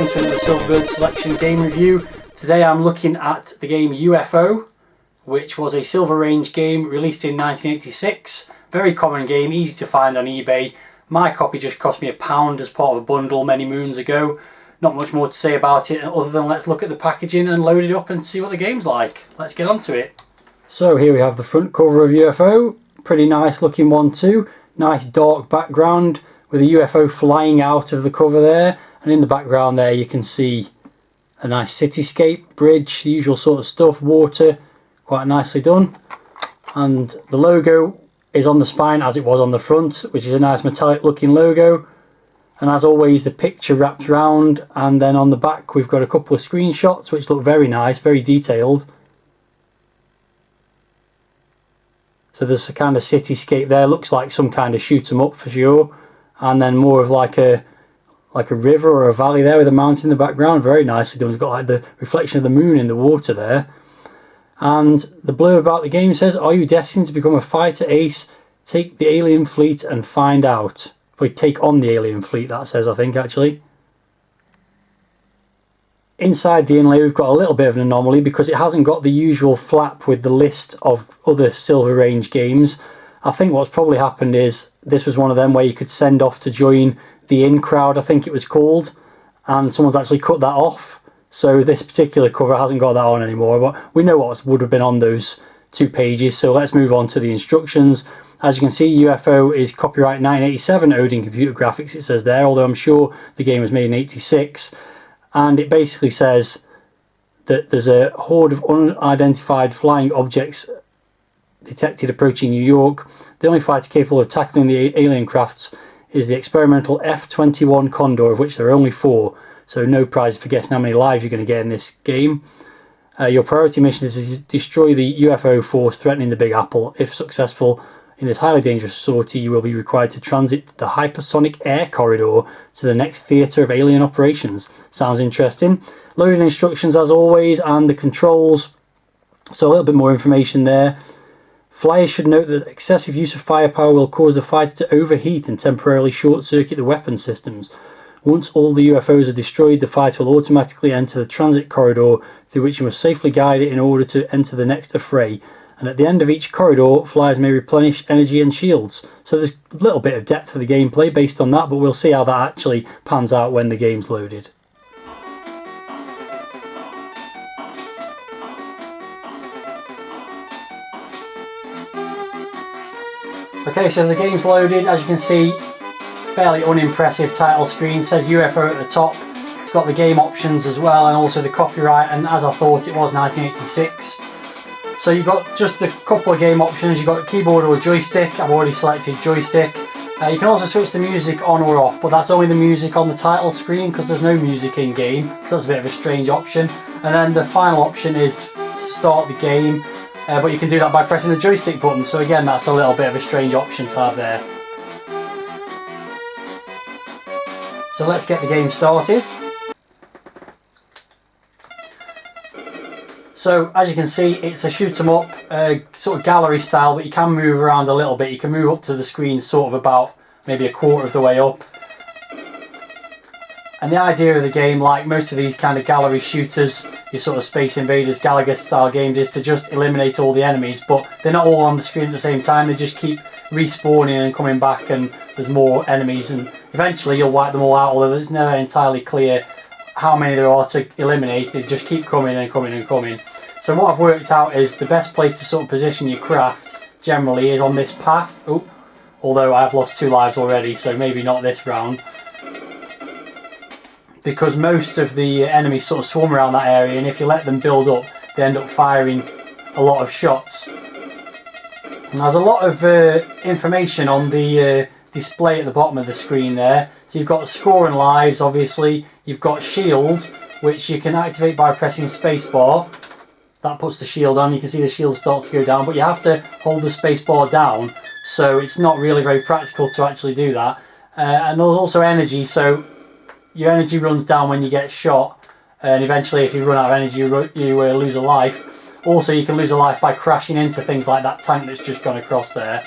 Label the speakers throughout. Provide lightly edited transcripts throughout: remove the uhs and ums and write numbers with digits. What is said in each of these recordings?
Speaker 1: welcome to another Silverbird Selection game review. Today I'm looking at the game UFO, which was a Silver Range game released in 1986. Very common game, easy to find on eBay. My copy just cost me £1 as part of a bundle many moons ago. Not much more to say about it other than let's look at the packaging and load it up and see what the game's like. Let's get on to it. So here we have the front cover of UFO. Pretty nice looking one too. Nice dark background with a UFO flying out of the cover there, and in the background there you can see a nice cityscape, bridge, the usual sort of stuff, water, quite nicely done. And the logo is on the spine as it was on the front, which is a nice metallic looking logo. And as always the picture wraps round, and then on the back we've got a couple of screenshots which look very nice, very detailed. So there's a kind of cityscape there, looks like some kind of shoot 'em up for sure. And then more of like a river or a valley there with a mountain in the background. Very nicely done. It's got like the reflection of the moon in the water there. And the blurb about the game says, "Are you destined to become a fighter ace? Take the alien fleet and find out." We take on the alien fleet, that says, I think, actually. Inside the inlay we've got a little bit of an anomaly because it hasn't got the usual flap with the list of other Silver Range games. I think what's probably happened is this was one of them where you could send off to join the in crowd, I think it was called, and someone's actually cut that off. So this particular cover hasn't got that on anymore, but we know what would have been on those 2 pages. So let's move on to the instructions. As you can see, UFO is copyright 1987 Odin Computer Graphics, it says there, although I'm sure the game was made in 86. And it basically says that there's a horde of unidentified flying objects detected approaching New York. The only fighter capable of tackling the alien crafts is the experimental F-21 Condor, of which there are only 4, so no prize for guessing how many lives you're going to get in this game. Your priority mission is to destroy the UFO force threatening the Big Apple. If successful in this highly dangerous sortie, you will be required to transit the hypersonic air corridor to the next theatre of alien operations. Sounds interesting. Loading instructions as always, and the controls. So a little bit more information there. Flyers should note that excessive use of firepower will cause the fighter to overheat and temporarily short-circuit the weapon systems. Once all the UFOs are destroyed, the fighter will automatically enter the transit corridor through which you must safely guide it in order to enter the next affray. And at the end of each corridor, flyers may replenish energy and shields. So there's a little bit of depth to the gameplay based on that, but we'll see how that actually pans out when the game's loaded. Okay, so the game's loaded. As you can see, fairly unimpressive title screen. It says UFO at the top. It's got the game options as well, and also the copyright, and as I thought, it was 1986. So you've got just a couple of game options. You've got keyboard or joystick. I've already selected joystick. You can also switch the music on or off, but that's only the music on the title screen because there's no music in game, so that's a bit of a strange option. And then the final option is start the game, but you can do that by pressing the joystick button, so again that's a little bit of a strange option to have there. So let's get the game started. So as you can see, it's a shoot 'em up, sort of gallery style, but you can move around a little bit. You can move up to the screen sort of about maybe a quarter of the way up. And the idea of the game, like most of these kind of gallery shooters, your sort of Space Invaders, Galaga style games, is to just eliminate all the enemies, but they're not all on the screen at the same time. They just keep respawning and coming back, and there's more enemies, and eventually you'll wipe them all out, although it's never entirely clear how many there are to eliminate. They just keep coming and coming and coming. So what I've worked out is the best place to sort of position your craft generally is on this path. Oh, although I've lost 2 lives already, so maybe not this round. Because most of the enemies sort of swarm around that area, and if you let them build up, they end up firing a lot of shots. And there's a lot of information on the display at the bottom of the screen there. So you've got score and lives, obviously. You've got shield, which you can activate by pressing spacebar. That puts the shield on. You can see the shield starts to go down, but you have to hold the spacebar down, so it's not really very practical to actually do that. And also energy, so your energy runs down when you get shot, and eventually if you run out of energy you lose a life. Also you can lose a life by crashing into things like that tank that's just gone across there.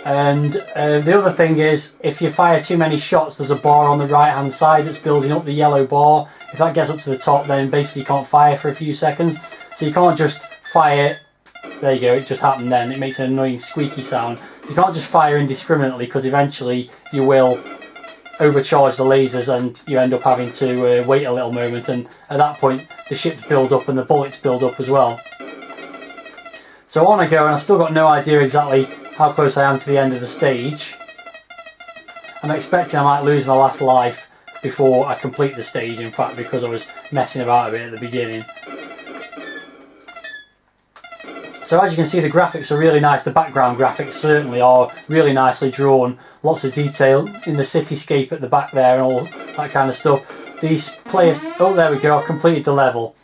Speaker 1: And the other thing is, if you fire too many shots, there's a bar on the right hand side that's building up, the yellow bar. If that gets up to the top, then basically you can't fire for a few seconds. So you can't just fire. There you go, it just happened then. It makes an annoying squeaky sound. You can't just fire indiscriminately, because eventually you will overcharge the lasers and you end up having to wait a little moment, and at that point the ships build up and the bullets build up as well. So on I go, and I've still got no idea exactly how close I am to the end of the stage. I'm expecting I might lose my last life before I complete the stage, in fact, because I was messing about a bit at the beginning. So as you can see, the graphics are really nice. The background graphics certainly are really nicely drawn. Lots of detail in the cityscape at the back there and all that kind of stuff. These players... Oh, there we go. I've completed the level.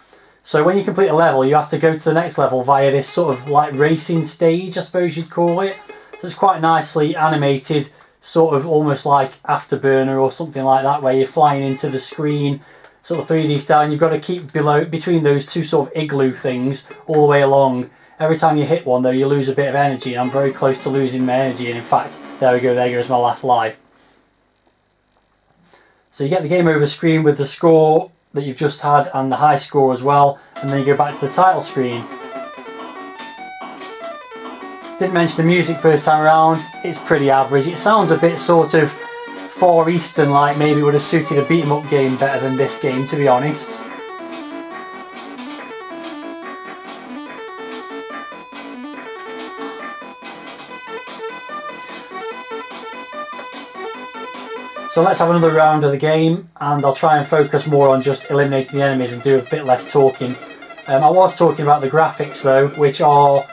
Speaker 1: So when you complete a level, you have to go to the next level via this sort of like racing stage, I suppose you'd call it. So it's quite nicely animated, sort of almost like Afterburner or something like that, where you're flying into the screen, sort of 3D style, and you've got to keep between those two sort of igloo things all the way along. Every time you hit one though, you lose a bit of energy, and I'm very close to losing my energy, and in fact, there we go, there goes my last life. So you get the game over screen with the score that you've just had and the high score as well, and then you go back to the title screen. Didn't mention the music first time around. It's pretty average. It sounds a bit sort of Far Eastern, like maybe it would have suited a beat 'em up game better than this game, to be honest. So let's have another round of the game, and I'll try and focus more on just eliminating the enemies and do a bit less talking. I was talking about the graphics though, which are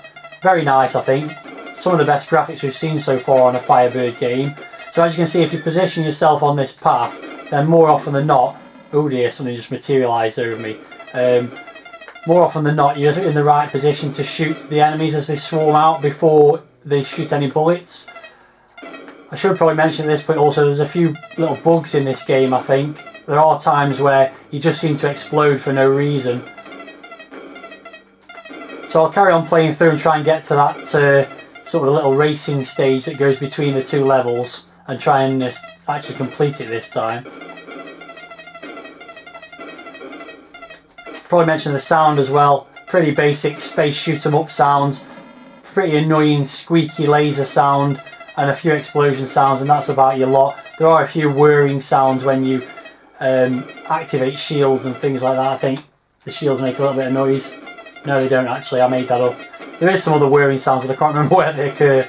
Speaker 1: very nice, I think. Some of the best graphics we've seen so far on a Firebird game. So as you can see, if you position yourself on this path, then more often than not... Oh dear, something just materialised over me. More often than not, you're in the right position to shoot the enemies as they swarm out before they shoot any bullets. I should probably mention at this point also, there's a few little bugs in this game, I think. There are times where you just seem to explode for no reason. So I'll carry on playing through and try and get to that sort of little racing stage that goes between the two levels, and try and actually complete it this time. Probably mention the sound as well. Pretty basic space shoot 'em up sounds. Pretty annoying squeaky laser sound. And a few explosion sounds, and that's about your lot. There are a few whirring sounds when you activate shields and things like that. I think the shields make a little bit of noise. No, they don't actually, I made that up. There is some other whirring sounds, but I can't remember where they occur.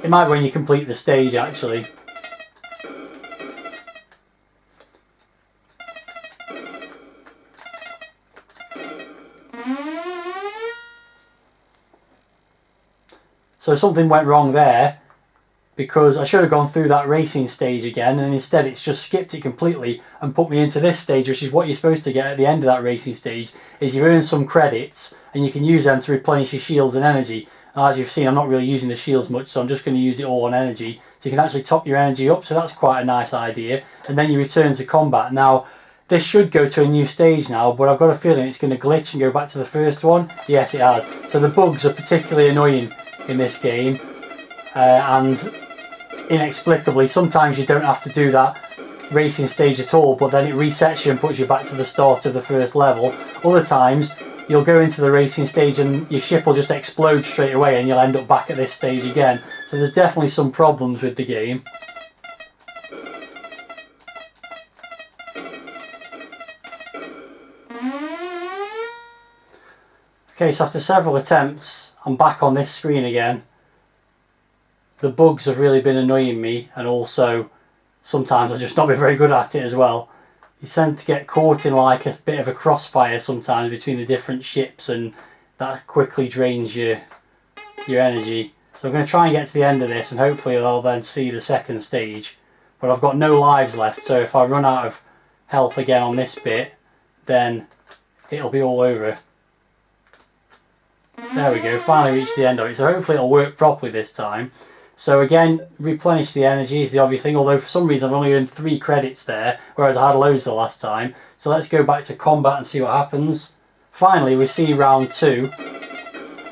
Speaker 1: It might be when you complete the stage actually. So something went wrong there, because I should have gone through that racing stage again, and instead it's just skipped it completely and put me into this stage, which is what you're supposed to get at the end of that racing stage, is you earn some credits and you can use them to replenish your shields and energy. And as you've seen, I'm not really using the shields much, so I'm just going to use it all on energy. So you can actually top your energy up, so that's quite a nice idea. And then you return to combat. Now, this should go to a new stage now, but I've got a feeling it's going to glitch and go back to the first one. Yes, it has. So the bugs are particularly annoying in this game, and inexplicably sometimes you don't have to do that racing stage at all, but then it resets you and puts you back to the start of the first level. Other times you'll go into the racing stage and your ship will just explode straight away, and you'll end up back at this stage again. So there's definitely some problems with the game. Okay, so after several attempts, I'm back on this screen again. The bugs have really been annoying me, and also sometimes I've just not been very good at it as well. You tend to get caught in like a bit of a crossfire sometimes between the different ships, and that quickly drains your energy. So I'm going to try and get to the end of this, and hopefully I'll then see the second stage. But I've got no lives left, so if I run out of health again on this bit, then it'll be all over. There we go, finally reached the end of it, so hopefully it'll work properly this time. So again, replenish the energy is the obvious thing, although for some reason I've only earned 3 credits there, whereas I had loads the last time. So let's go back to combat and see what happens. Finally we see round 2,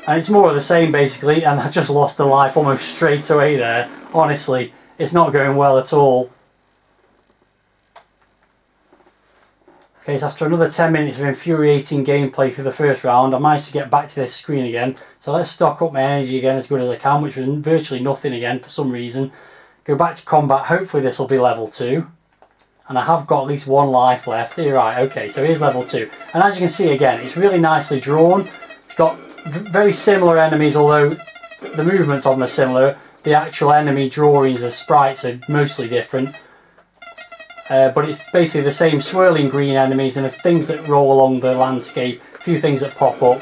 Speaker 1: And it's more of the same basically, and I've just lost a life almost straight away there. Honestly, it's not going well at all. Okay, so after another 10 minutes of infuriating gameplay through the first round, I managed to get back to this screen again. So let's stock up my energy again as good as I can, which was virtually nothing again for some reason. Go back to combat, hopefully this will be level 2. And I have got at least 1 life left. You're right, okay, so here's level 2. And as you can see again, it's really nicely drawn. It's got very similar enemies, although the movements of them are similar. The actual enemy drawings of sprites are mostly different. But it's basically the same swirling green enemies and things that roll along the landscape, a few things that pop up.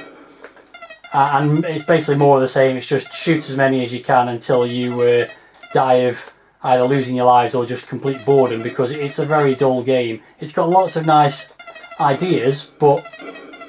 Speaker 1: And it's basically more of the same, it's just shoot as many as you can until you die of either losing your lives or just complete boredom, because it's a very dull game. It's got lots of nice ideas, but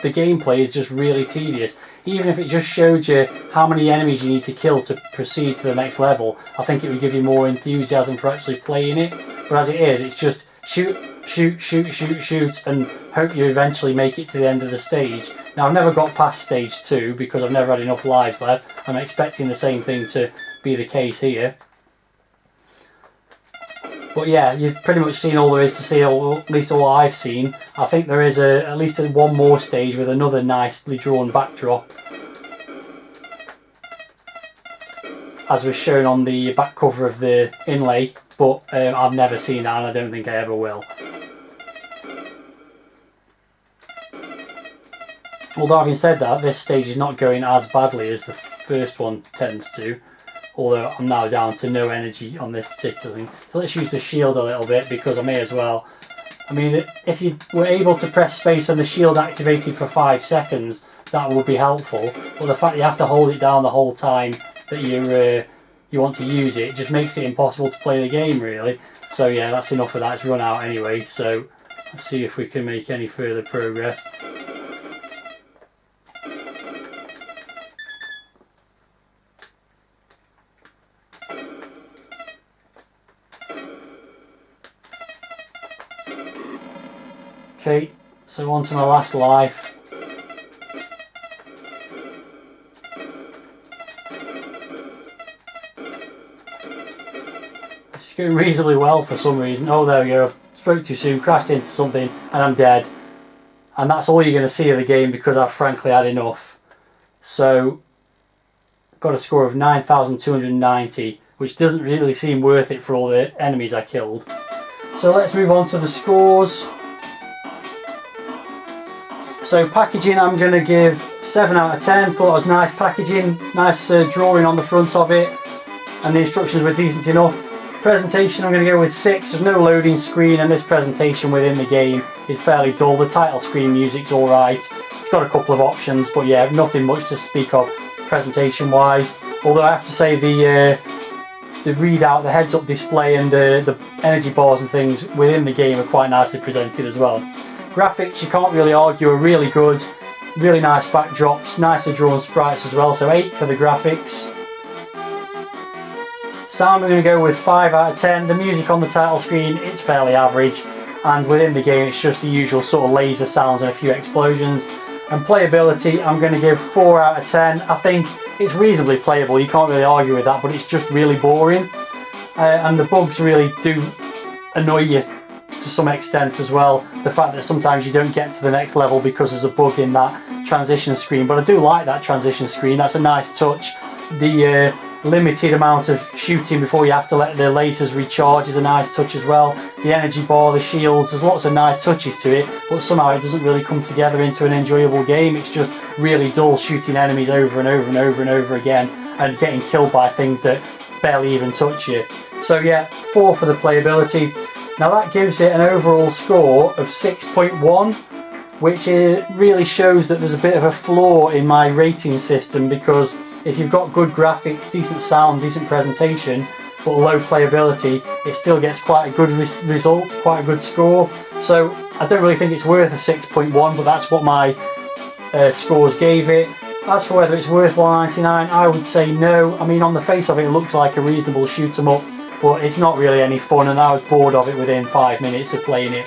Speaker 1: the gameplay is just really tedious. Even if it just showed you how many enemies you need to kill to proceed to the next level, I think it would give you more enthusiasm for actually playing it. But as it is, it's just shoot, shoot, shoot, shoot, shoot, and hope you eventually make it to the end of the stage. Now, I've never got past stage 2 because I've never had enough lives left. I'm expecting the same thing to be the case here. But yeah, you've pretty much seen all there is to see, or at least all I've seen. I think there is at least one more stage with another nicely drawn backdrop, as was shown on the back cover of the inlay, but I've never seen that and I don't think I ever will. Although having said that, this stage is not going as badly as the first one tends to. Although I'm now down to no energy on this particular thing. So let's use the shield a little bit because I may as well. I mean, if you were able to press space and the shield activated for 5 seconds, that would be helpful. But the fact that you have to hold it down the whole time that you want to use it just makes it impossible to play the game, really. So yeah, that's enough of that. It's run out anyway. So let's see if we can make any further progress. Okay, so on to my last life. This is going reasonably well for some reason. Oh, there we go. I spoke too soon, crashed into something, and I'm dead. And that's all you're going to see of the game because I've frankly had enough. So, got a score of 9,290, which doesn't really seem worth it for all the enemies I killed. So let's move on to the scores. So packaging, I'm going to give 7 out of 10. Thought it was nice packaging, nice drawing on the front of it, and the instructions were decent enough. Presentation, I'm going to go with 6. There's no loading screen, and this presentation within the game is fairly dull. The title screen music's alright. It's got a couple of options, but yeah, nothing much to speak of presentation wise. Although I have to say the readout, the heads up display and the energy bars and things within the game are quite nicely presented as well. Graphics, you can't really argue, are really good. Really nice backdrops, nicely drawn sprites as well, so 8 for the graphics. Sound, I'm going to go with 5 out of 10. The music on the title screen, it's fairly average, and within the game it's just the usual sort of laser sounds and a few explosions. And playability, I'm going to give 4 out of 10. I think it's reasonably playable, you can't really argue with that, but it's just really boring. And the bugs really do annoy you to some extent as well. The fact that sometimes you don't get to the next level because there's a bug in that transition screen, but I do like that transition screen, that's a nice touch. The limited amount of shooting before you have to let the lasers recharge is a nice touch as well. The energy bar, the shields, there's lots of nice touches to it, but somehow it doesn't really come together into an enjoyable game. It's just really dull shooting enemies over and over and over and over again and getting killed by things that barely even touch you. So yeah, 4 for the playability. Now that gives it an overall score of 6.1, which really shows that there's a bit of a flaw in my rating system, because if you've got good graphics, decent sound, decent presentation, but low playability, it still gets quite a good result, quite a good score. So I don't really think it's worth a 6.1, but that's what my scores gave it. As for whether it's worth $1.99, I would say no. I mean, on the face of it, it looks like a reasonable shoot 'em up, but it's not really any fun, and I was bored of it within 5 minutes of playing it.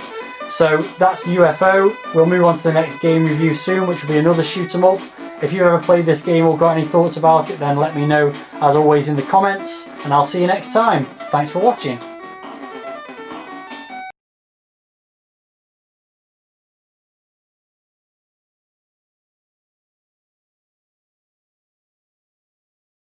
Speaker 1: So that's UFO. We'll move on to the next game review soon, which will be another shoot 'em up. If you've ever played this game or got any thoughts about it, then let me know as always in the comments, and I'll see you next time. Thanks for watching.